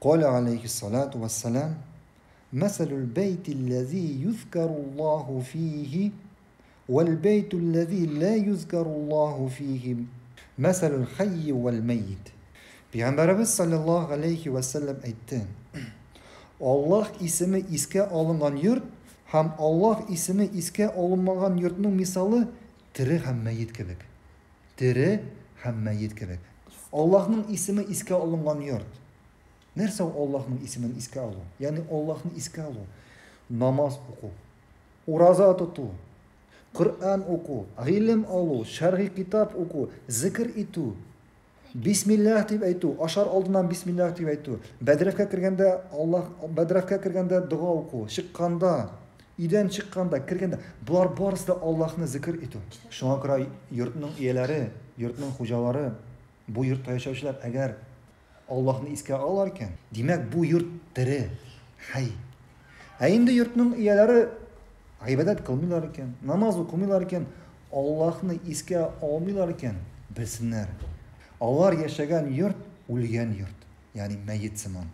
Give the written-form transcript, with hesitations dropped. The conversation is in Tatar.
قال عليه الصلاة والسلام مثل البيت الذي يذكر الله فيه والبيت الذي لا يذكر الله فيه مثل الحي والميت. Peygamberimiz sallallahu aleyhi ve sellem aytdi. Allah ismi iske alıngan yurt ham Allah ismi iske alınmagan yurtning misali tiri ham mayit kebek. Tiri ham mayit kebek. Allah'ın ismi iske alıngan yurt. Nerse Allah'ın ismini iske alı? Yani Allah'ın iske alı. Namaz oku, uraza tutu, Kur'an oku, ilim alı, şerhi kitap oku, zikir itu, Bismillah deb aytu, aşar aldından Bismillah deb aytu. Bedrafga kirganda dua oku, chiqqanda, uydan chiqqanda, kirganda bular barisi Allah'ni zikr etu. Shunga ko'ra yurtning egalari, yurtning xo'jalari, bu yurtda yashovchilar agar Allah'ni esga olarkan, demak bu yurt tiri, hay. Endi yurtning egalari ibodat qilmaylar ekan, namoz o'qimaylar ekan, Allah'ni esga olmaylar ekan, bilsinlar. Onlar yaşagan yurt, o'lgan yurt. Yani mayit simon.